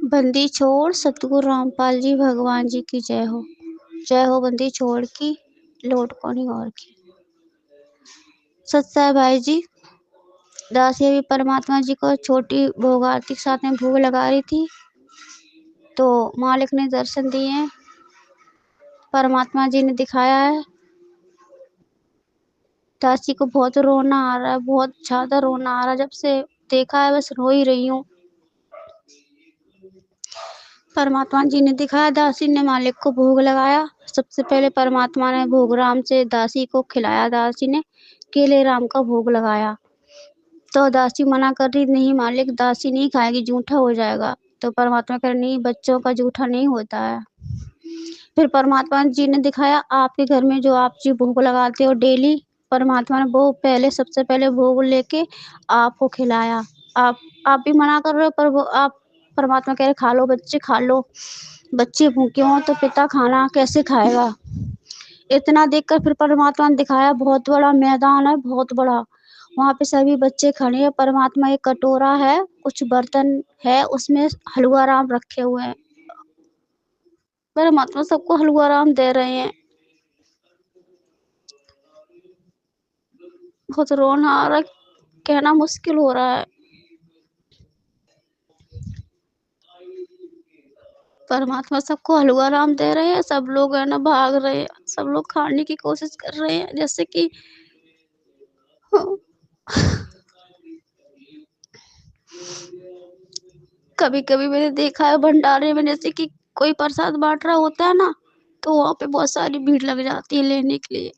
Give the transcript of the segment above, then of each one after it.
बंदी छोड़ सतगुरु रामपाल जी भगवान जी की जय हो बंदी छोड़ की लौट कोनी और की। सत्य है भाई जी। दासी भी परमात्मा जी को छोटी भोग आरती के साथ में भोग लगा रही थी तो मालिक ने दर्शन दिए। परमात्मा जी ने दिखाया है। दासी को बहुत रोना आ रहा है, बहुत ज्यादा रोना आ रहा है। जब से देखा है बस रो ही रही हूँ। परमात्मा जी ने दिखाया, दासी ने मालिक को भोग लगाया। सबसे पहले परमात्मा ने भोग राम से दासी को खिलाया। दासी ने केले राम का भोग लगाया तो दासी मना कर रही, नहीं मालिक दासी नहीं खाएगी, जूठा हो जाएगा। तो परमात्मा कह रहे नहीं, बच्चों का जूठा नहीं होता है। फिर परमात्मा जी ने दिखाया, आपके घर में जो आप जी भोग लगाते हो डेली, परमात्मा ने वो पहले सबसे पहले भोग लेके आपको खिलाया। आप भी मना कर रहे हो पर वो आप परमात्मा कह रहे खा लो बच्चे खा लो। बच्चे भूखे हों तो पिता खाना कैसे खाएगा। इतना देखकर फिर परमात्मा ने दिखाया, बहुत बड़ा मैदान है, बहुत बड़ा। वहां पे सभी बच्चे खड़े हैं। परमात्मा एक कटोरा है, कुछ बर्तन है, उसमें हलवा राम रखे हुए हैं। परमात्मा सबको हलवा राम दे रहे हैं। बहुत रोना आ रहा है, कहना मुश्किल हो रहा है। परमात्मा सबको हलवा राम दे रहे हैं। सब लोग है ना भाग रहे हैं, सब लोग खाने की कोशिश कर रहे हैं जैसे कि कभी कभी मैंने देखा है भंडारे में, जैसे कि कोई प्रसाद बांट रहा होता है ना, तो वहां पे बहुत सारी भीड़ लग जाती है लेने के लिए।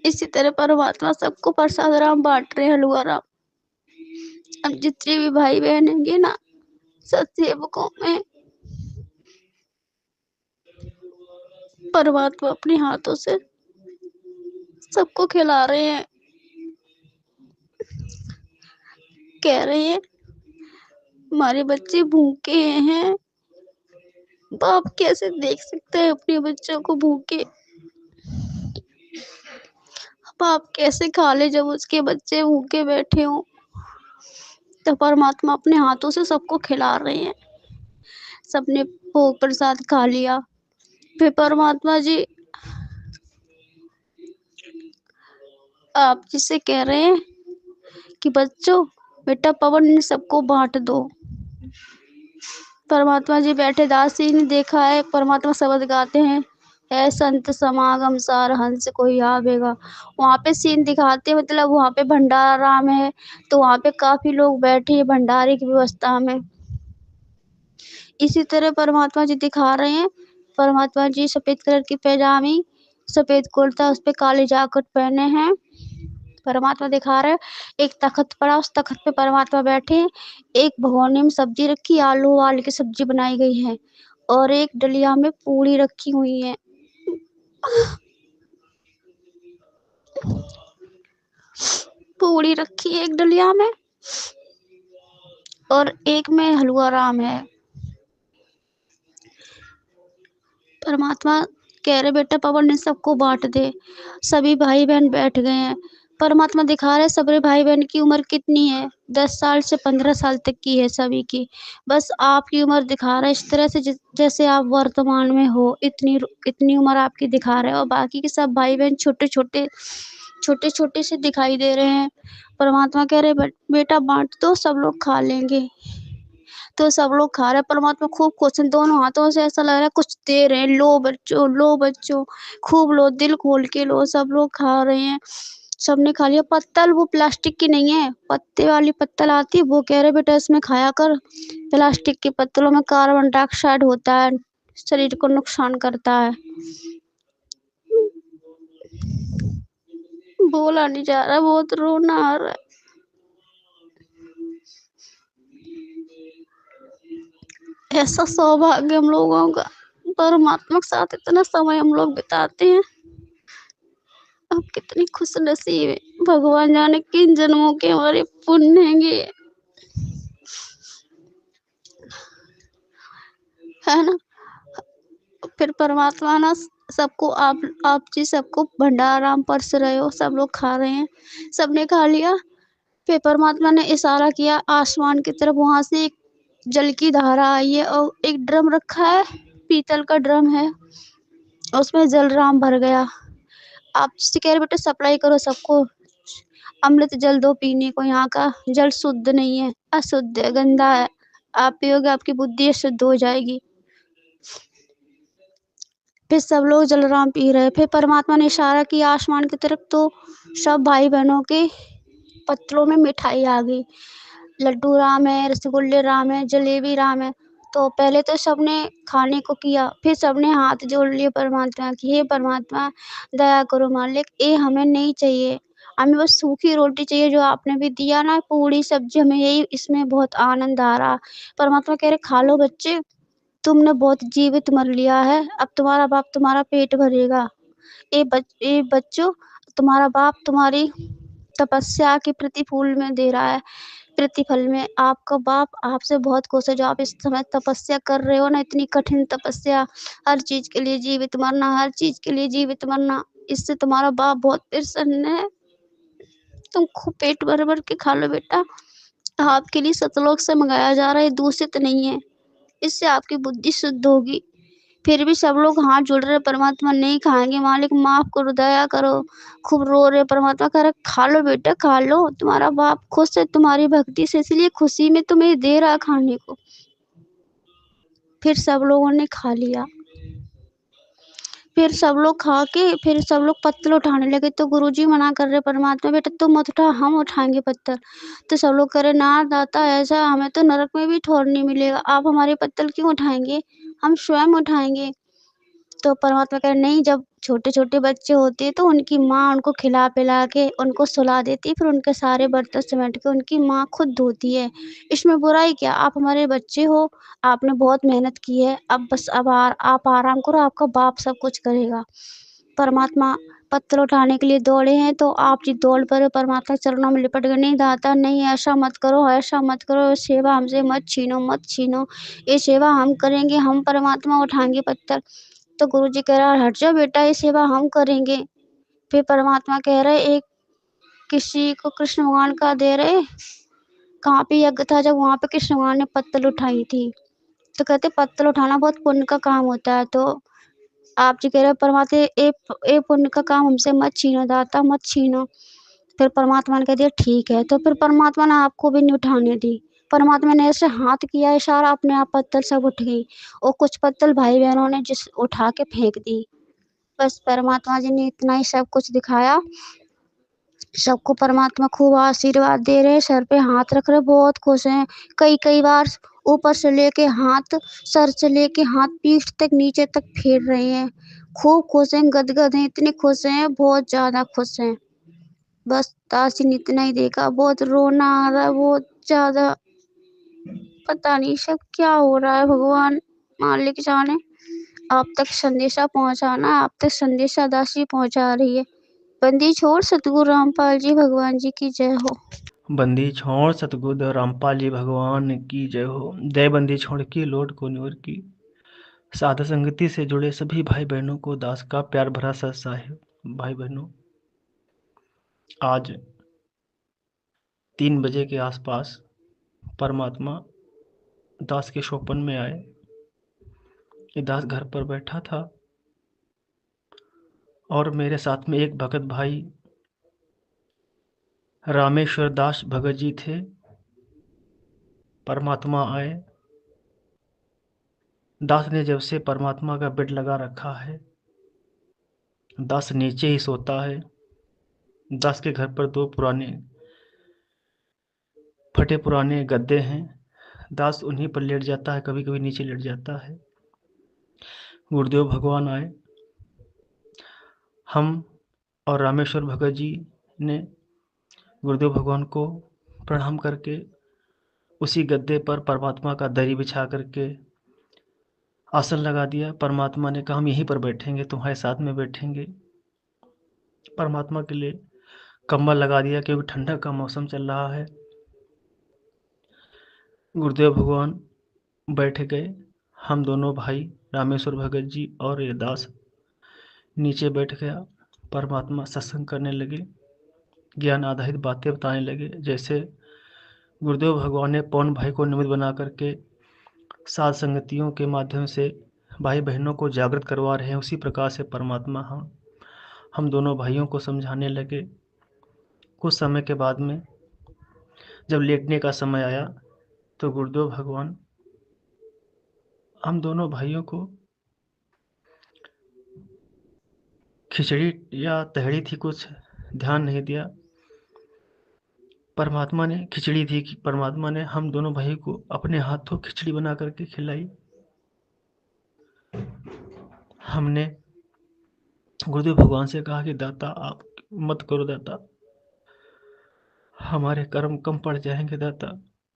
इसी तरह परमात्मा सबको प्रसाद राम बांट रहे हैं, हलवा राम। अब जितने भी भाई बहन होंगे ना सत्सेवकों में, परमात्मा अपने हाथों से सबको खिला रहे हैं। कह रहे हैं हमारे बच्चे भूखे हैं। बाप कैसे देख सकते हैं अपने बच्चों को भूखे। बाप कैसे खा ले जब उसके बच्चे भूखे बैठे हों। तो परमात्मा अपने हाथों से सबको खिला रहे हैं। सबने भोग प्रसाद खा लिया। फिर परमात्मा जी आप जिसे कह रहे हैं कि बच्चों बेटा पवन ने सबको बांट दो। परमात्मा जी बैठे, दासी ने देखा है परमात्मा शब्द गाते हैं, है संत समागम सार हंस कोई आवेगा। वहां पे सीन दिखाते, मतलब वहां पे भंडारा राम है तो वहां पे काफी लोग बैठे हैं भंडारे की व्यवस्था में। इसी तरह परमात्मा जी दिखा रहे हैं। परमात्मा जी सफेद कलर की पैजामी, सफेद कुर्ता, उस पे काले जाकेट पहने हैं। परमात्मा दिखा रहे हैं। एक तख्त पड़ा, उस तख्त पे परमात्मा बैठे हैं। एक भगोने में सब्जी रखी, आलू वाल की सब्जी बनाई गई है और एक डलिया में पूरी रखी हुई है। पूरी रखी है एक डलिया में और एक में हलवा राम है। परमात्मा कह रहे बेटा पवन ने सबको बांट दे। सभी भाई बहन बैठ गए हैं। परमात्मा दिखा रहे सभी भाई बहन की उम्र कितनी है, 10 साल से 15 साल तक की है सभी की। बस आपकी उम्र दिखा रहा है इस तरह से जैसे आप वर्तमान में हो, इतनी इतनी उम्र आपकी दिखा रहे हो। और बाकी के सब भाई बहन छोटे छोटे से दिखाई दे रहे हैं। परमात्मा कह रहे बेटा बांट दो, सब लोग खा लेंगे। तो सब लोग खा रहे हैं। परमात्मा खूब खुश हैं, दोनों हाथों से ऐसा लग रहा है कुछ दे रहे हैं, लो बच्चों खूब लो, दिल खोल के लो। सब लोग खा रहे हैं। सबने खा लिया। पत्तल वो प्लास्टिक की नहीं है, पत्ते वाली पत्तल आती है, वो कह रहे बेटा इसमें खाया कर। प्लास्टिक के पत्तलों में कार्बन डाइऑक्साइड होता है, शरीर को नुकसान करता है। बोला नहीं जा रहा, बहुत रोना आ रहा है। ऐसा सौभाग्य हम लोगों का, परमात्मा के साथ इतना समय हम लोग बिताते हैं। अब कितनी खुश नसीब है, भगवान जाने किन जन्मों के हमारे पुण्य हैंगे, है ना। फिर परमात्मा ना सबको आप जी सबको भंडारा राम परस रहे हो, सब लोग खा रहे हैं। सबने खा लिया। फिर परमात्मा ने इशारा किया आसमान की तरफ, वहाँ से एक जल की धारा आई है और एक ड्रम रखा है, पीतल का ड्रम है, उसमें जलराम भर गया। आप जिससे कह रहे बेटा सप्लाई करो सबको, अमृत जल दो पीने को, यहाँ का जल शुद्ध नहीं है, अशुद्ध है, गंदा है, आप पियोगे आपकी बुद्धि अशुद्ध हो जाएगी। फिर सब लोग जलराम पी रहे। फिर परमात्मा ने इशारा किया आसमान की तरफ, तो सब भाई बहनों के पत्रों में मिठाई आ गई। लड्डू राम है, रसगुल्ले राम है, जलेबी राम है। तो पहले तो सबने खाने को किया, फिर सबने हाथ जोड़ लिए परमात्मा की, हे परमात्मा दया करो मालिक, ये हमें नहीं चाहिए, हमें बस सूखी रोटी चाहिए जो आपने भी दिया ना, पूरी सब्जी, हमें यही इसमें बहुत आनंद आ रहा। परमात्मा कह रहे खा लो बच्चे, तुमने बहुत जीवित मर लिया है, अब तुम्हारा बाप तुम्हारा पेट भरेगा। ये बच्चों, तुम्हारा बाप तुम्हारी तपस्या के प्रतिफल में दे रहा है, प्रतिफल में आपका बाप आपसे बहुत खुश है, जो आप इस समय तपस्या कर रहे हो ना, इतनी कठिन तपस्या, हर चीज के लिए जीवित मरना, हर चीज के लिए जीवित मरना, इससे तुम्हारा बाप बहुत प्रसन्न है। तुम खूब पेट भर भर के खा लो बेटा, आपके लिए सतलोक से मंगाया जा रहा है, दूषित नहीं है, इससे आपकी बुद्धि शुद्ध होगी। फिर भी सब लोग हाथ जोड़ रहे, परमात्मा नहीं खाएंगे मालिक, माफ करो, दया करो, खूब रो रहे। परमात्मा कह रहे खा लो बेटा खा लो, तुम्हारा बाप खुश है तुम्हारी भक्ति से, इसलिए खुशी में तुम्हें दे रहा खाने को। फिर सब लोगों ने खा लिया। फिर सब लोग खा के फिर सब लोग पत्तल उठाने लगे, तो गुरुजी मना कर रहे परमात्मा बेटा तुम मत उठा, हम उठाएंगे पत्तल। तो सब लोग कह रहे ना दाता, ऐसा हमें तो नरक में भी ठोर नहीं मिलेगा, आप हमारे पत्तल क्यों उठाएंगे, हम स्वयं उठाएंगे। तो परमात्मा कह रहे नहीं, जब छोटे छोटे बच्चे होते हैं तो उनकी माँ उनको खिला पिला के उनको सुला देती है, फिर उनके सारे बर्तन समेट के उनकी माँ खुद धोती है, इसमें बुराई क्या, आप हमारे बच्चे हो, आपने बहुत मेहनत की है, अब बस आप आराम करो, आपका बाप सब कुछ करेगा। परमात्मा पत्थर उठाने के लिए दौड़े हैं, तो आप जी दौड़ पड़े, परमात्मा के चरणों में लिपट गए, नहीं दाता नहीं, ऐसा मत करो, ऐसा मत करो, सेवा हमसे मत छीनो, मत छीनो, ये सेवा हम करेंगे, हम परमात्मा उठाएंगे पत्थर। तो गुरुजी कह रहा हट जाओ बेटा, ये सेवा हम करेंगे। फिर परमात्मा कह रहे एक किसी को कृष्ण भगवान का दे रहे, कहाँ पे यज्ञ था जब, वहाँ पे कृष्ण भगवान ने पत्तल उठाई थी। तो कहते पत्तल उठाना बहुत पुण्य का काम होता है, तो आप जी कह रहे परमात्मा ए पुण्य का काम हमसे मत छीनो दाता, मत छीनो। फिर परमात्मा ने कह दिया ठीक है, तो फिर परमात्मा ने आपको भी नहीं उठाने दी। परमात्मा ने ऐसे हाथ किया इशारा, अपने आप पत्तल सब उठ गई, और कुछ पत्तल भाई बहनों ने जिस उठा के फेंक दी। बस परमात्मा जी ने इतना ही सब कुछ दिखाया। सबको परमात्मा खूब आशीर्वाद दे रहे, सर पे हाथ रख रहे, बहुत खुश हैं। कई कई बार ऊपर से लेके हाथ, सर से लेके हाथ पीठ तक नीचे तक फेर रहे हैं, खूब खुश हैं, गदगद हैं, इतने खुश हैं, बहुत ज्यादा खुश हैं। बस दासी ने इतना ही देखा, बहुत रोना आ रहा है, बहुत ज्यादा, पता नहीं सब क्या हो रहा है, भगवान मालिक जाने। आप तक संदेशा पहुंचाना, आप तक संदेशा दासी पहुंचा रही है। बंदी छोड़ सतगुरु रामपाल जी भगवान जी की जय हो। बंदी छोड़ सतगुरु रामपाल जी भगवान की जय हो। जय बंदी छोड़ की लोट को न्योर की। साध संगति से जुड़े सभी भाई बहनों को दास का प्यार भरा सत साहिब। भाई बहनों, आज 3 बजे के आसपास परमात्मा दास के शोपन में आए। ये दास घर पर बैठा था और मेरे साथ में एक भगत भाई रामेश्वर दास भगत जी थे। परमात्मा आए। दास ने जब से परमात्मा का बेड लगा रखा है, दास नीचे ही सोता है। दास के घर पर 2 फटे पुराने गद्दे हैं। दास उन्हीं पर लेट जाता है, कभी कभी नीचे लेट जाता है। गुरुदेव भगवान आए। हम और रामेश्वर भगत जी ने गुरुदेव भगवान को प्रणाम करके उसी गद्दे पर परमात्मा का दरी बिछा करके आसन लगा दिया। परमात्मा ने कहा हम यहीं पर बैठेंगे, तुम्हारे साथ में बैठेंगे। परमात्मा के लिए कंबल लगा दिया क्योंकि ठंडा का मौसम चल रहा है। गुरुदेव भगवान बैठ गए। हम दोनों भाई रामेश्वर भगत जी और ये दास नीचे बैठ गया। परमात्मा सत्संग करने लगे। ज्ञान आधारित बातें बताने लगे। जैसे गुरुदेव भगवान ने पवन भाई को निमित्त बना करके सात संगतियों के माध्यम से भाई बहनों को जागृत करवा रहे हैं, उसी प्रकार से परमात्मा हम दोनों भाइयों को समझाने लगे। कुछ समय के बाद में जब लेटने का समय आया तो गुरुदेव भगवान हम दोनों भाइयों को खिचड़ी या तहरी थी, कुछ ध्यान नहीं दिया। परमात्मा ने खिचड़ी थी कि परमात्मा ने हम दोनों भाई को अपने हाथों खिचड़ी बना करके खिलाई। हमने गुरुदेव भगवान से कहा कि दाता आप मत करो, दाता हमारे कर्म कम पड़ जाएंगे, दाता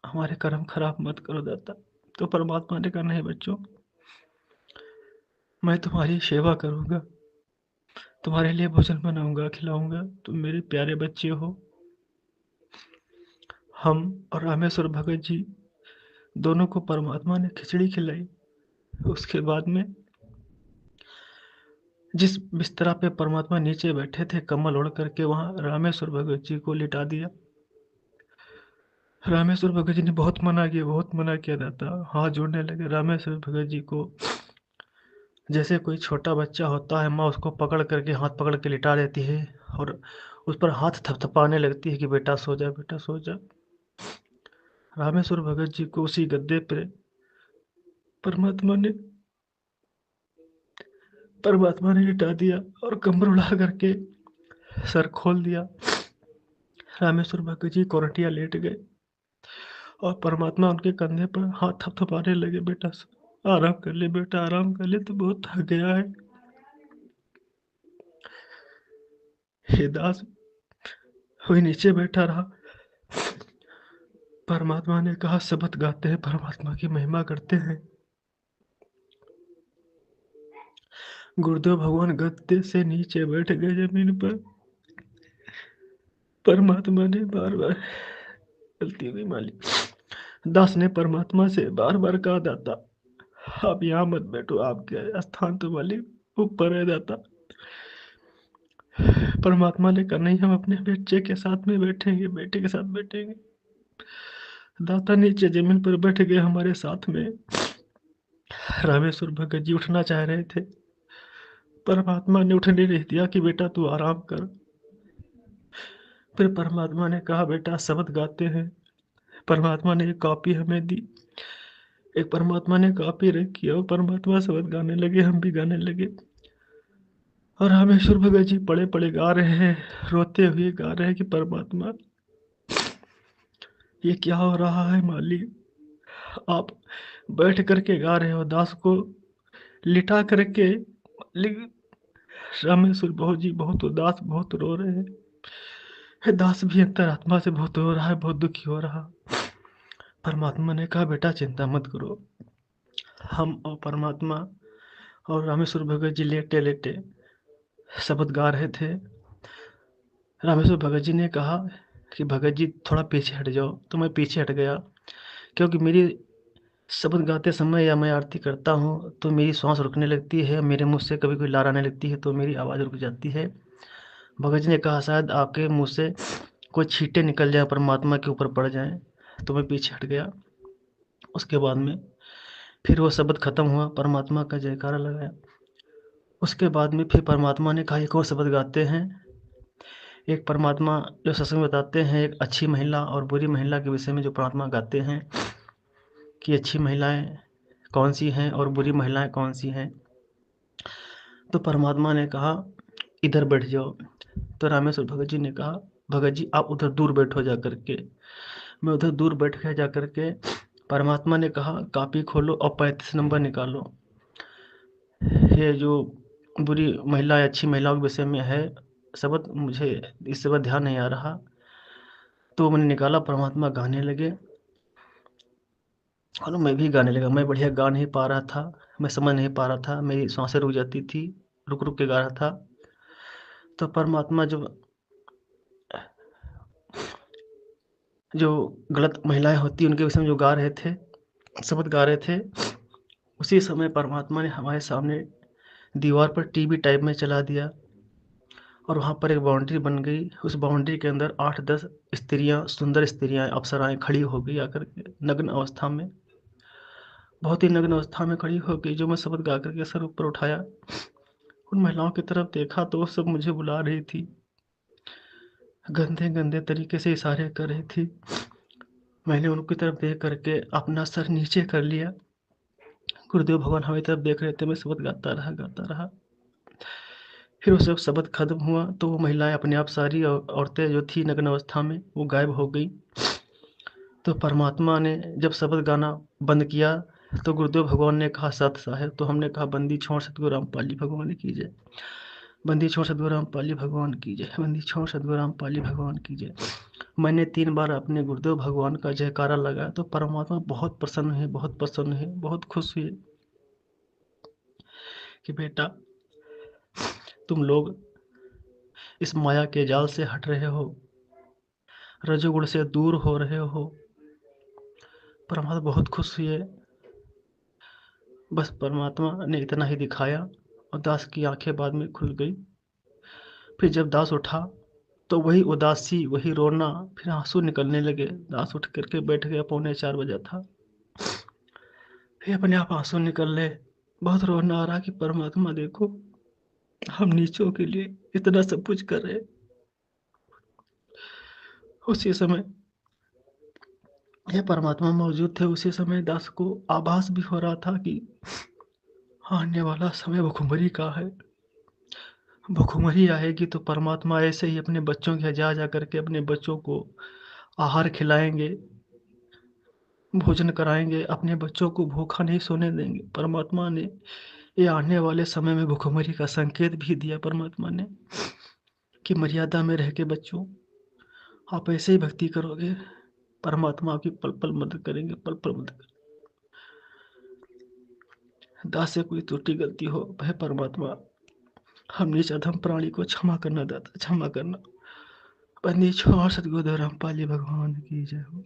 हमारे कर्म खराब मत करो दाता। तो परमात्मा ने कहा नहीं बच्चों, मैं तुम्हारी सेवा करूंगा, तुम्हारे लिए भोजन बनाऊंगा, खिलाऊंगा, तुम मेरे प्यारे बच्चे हो। हम और रामेश्वर भगत जी दोनों को परमात्मा ने खिचड़ी खिलाई। उसके बाद में जिस बिस्तरा पे परमात्मा नीचे बैठे थे कम्बल ओढ़ करके, वहां रामेश्वर भगत जी को लिटा दिया। रामेश्वर भगत जी ने बहुत मना किया, बहुत मना किया दाता, हाथ जोड़ने लगे। रामेश्वर भगत जी को जैसे कोई छोटा बच्चा होता है, माँ उसको पकड़ करके हाथ पकड़ के लिटा देती है और उस पर हाथ थपथपाने लगती है कि बेटा सो जा, बेटा सो जा। रामेश्वर भगत जी को उसी गद्दे पर परमात्मा ने लिटा दिया और कमर उड़ा करके सर खोल दिया। रामेश्वर भगत जी कोरटिया लेट गए और परमात्मा उनके कंधे पर हाथ थपथपाने लगे, बेटा आराम कर ले, बेटा आराम कर ले, तो बहुत थक गया है। हे दास वही नीचे बैठा रहा। परमात्मा ने कहा शब्द गाते हैं, परमात्मा की महिमा करते हैं। गुरुदेव भगवान गद्दे से नीचे बैठ गए जमीन पर। परमात्मा ने बार बार, गलती हुई मालिक, दास ने परमात्मा से बार बार कहा दाता आप यहाँ मत बैठो, आपके स्थान तो मालिक ऊपर है दाता। परमात्मा ने कहा नहीं, हम अपने बच्चे के साथ में बैठेंगे, बेटे के साथ बैठेंगे। दाता नीचे जमीन पर बैठ गए हमारे साथ में। रामेश्वर भगत जी उठना चाह रहे थे, परमात्मा ने उठने नहीं दिया कि बेटा तू आराम कर। फिर परमात्मा ने कहा बेटा शब्द गाते हैं। परमात्मा ने एक कॉपी हमें दी, एक परमात्मा ने कॉपी रखी और परमात्मा शब्द गाने लगे, हम भी गाने लगे। और रामेश्वर भगत जी पड़े पड़े गा रहे हैं, रोते हुए गा रहे हैं कि परमात्मा ये क्या हो रहा है मालिक, आप बैठ करके गा रहे हो, दास को लिटा करके। रामेश्वर बहुत जी बहुत उदास, बहुत रो रहे हैं। दास भी अंतरात्मा से बहुत रो रहा है, बहुत दुखी हो रहा। परमात्मा ने कहा बेटा चिंता मत करो। हम और परमात्मा और रामेश्वर भगत जी लेटे लेटे शब्द गा रहे थे। रामेश्वर भगत जी ने कहा कि भगत जी थोड़ा पीछे हट जाओ, तो मैं पीछे हट गया, क्योंकि मेरी शब्द गाते समय या मैं आरती करता हूँ तो मेरी सांस रुकने लगती है, मेरे मुंह से कभी कोई लार आने लगती है तो मेरी आवाज़ रुक जाती है। भगत जी ने कहा शायद आपके मुंह से कोई छींटे निकल जाए, परमात्मा के ऊपर पड़ जाएं, तो मैं पीछे हट गया। उसके बाद में फिर वो शब्द खत्म हुआ, परमात्मा का जयकारा लगाया। उसके बाद में फिर परमात्मा ने कहा एक और शब्द गाते हैं। एक परमात्मा जो सत्संग में बताते हैं, एक अच्छी महिला और बुरी महिला के विषय में जो परमात्मा गाते हैं कि अच्छी महिलाएं कौन सी हैं और बुरी महिलाएं कौन सी हैं। तो परमात्मा ने कहा इधर बैठ जाओ। तो रामेश्वर भगत जी ने कहा भगत जी आप उधर दूर बैठो जा करके। मैं उधर दूर बैठ गया जा करके। परमात्मा ने कहा कॉपी खोलो और 35 नंबर निकालो। ये जो बुरी महिला या अच्छी महिलाओं के विषय में है शब्द, मुझे इस समय ध्यान नहीं आ रहा। तो मैंने निकाला, परमात्मा गाने लगे और मैं भी गाने लगा। मैं बढ़िया गा नहीं पा रहा था, मैं समझ नहीं पा रहा था, मेरी सांसें रुक जाती थी, रुक रुक के गा रहा था। तो परमात्मा जो गलत महिलाएं होती उनके विषय में जो गा रहे थे, शब्द गा रहे थे, उसी समय परमात्मा ने हमारे सामने दीवार पर टीवी टाइप में चला दिया और वहाँ पर एक बाउंड्री बन गई। उस बाउंड्री के अंदर 8-10 स्त्रियाँ, सुंदर स्त्रियाँ, अप्सराएँ खड़ी हो गई आकर के नग्न अवस्था में, बहुत ही नग्न अवस्था में खड़ी हो गई। जो मैं शब्द गा कर के सर ऊपर उठाया, उन महिलाओं की तरफ देखा तो वो सब मुझे बुला रही थी, गंदे-गंदे तरीके से इशारे कर रही थी। मैंने उनकी तरफ देख कर के अपना सर नीचे कर लिया। गुरुदेव भगवान हमारी तरफ देख रहे थे, मैं शब्द गाता रहा, गाता रहा। फिर वो जब शब्द खत्म हुआ तो वो महिलाएँ अपने आप, सारी औरतें जो थी नग्न अवस्था में, वो गायब हो गई। तो परमात्मा ने जब शब्द गाना बंद किया तो गुरुदेव भगवान ने कहा सत साहेब, तो हमने कहा बंदी छोड़ सतगुरु रामपाल भगवान की जय, बंदी छोड़ सतगुरु रामपाल भगवान की जय, बंदी छोड़ सतगुरु रामपाल भगवान की जय। मैंने 3 बार अपने गुरुदेव भगवान का जयकारा लगाया तो परमात्मा बहुत प्रसन्न हुए, बहुत प्रसन्न हुए, बहुत खुश हुए कि बेटा तुम लोग इस माया के जाल से हट रहे हो, रजोगुण से दूर हो रहे हो। परमात्मा बहुत खुश हुए। बस परमात्मा ने इतना ही दिखाया और दास की आंखें बाद में खुल गई। फिर जब दास उठा तो वही उदासी, वही रोना, फिर आंसू निकलने लगे। दास उठ करके बैठ गया, 3:45 बजा था। फिर अपने आप आंसू निकल रहे, बहुत रोना आ रहा कि परमात्मा देखो, हम नीचों के लिए इतना सब कुछ कर रहे। उसी समय ये परमात्मा मौजूद थे। उसी समय दास को आभास भी हो रहा था कि आने वाला समय भुखमरी का है। भुखमरी आएगी तो परमात्मा ऐसे ही अपने बच्चों के यहाँ जा करके अपने बच्चों को आहार खिलाएंगे, भोजन कराएंगे, अपने बच्चों को भूखा नहीं सोने देंगे। परमात्मा ने ये आने वाले समय में भुखमरी का संकेत भी दिया परमात्मा ने कि मर्यादा में रह के बच्चों आप ऐसे ही भक्ति करोगे, परमात्मा आपकी पल पल मदद करेंगे, पल पल मदद करेंगे। दास से कोई त्रुटि गलती हो, वह परमात्मा हम नीच अधम प्राणी को क्षमा करना, दाता क्षमा करना। बंदी छोड़ सतगुरु रामपाल भगवान की जय हो।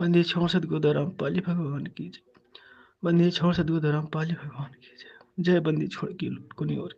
बंदी छोड़ सतगुरु रामपाल भगवान की जय। बंदी छोड़ सतगुरु रामपाल भगवान की जय। जय बंदी छोड़ की लूट को नहीं और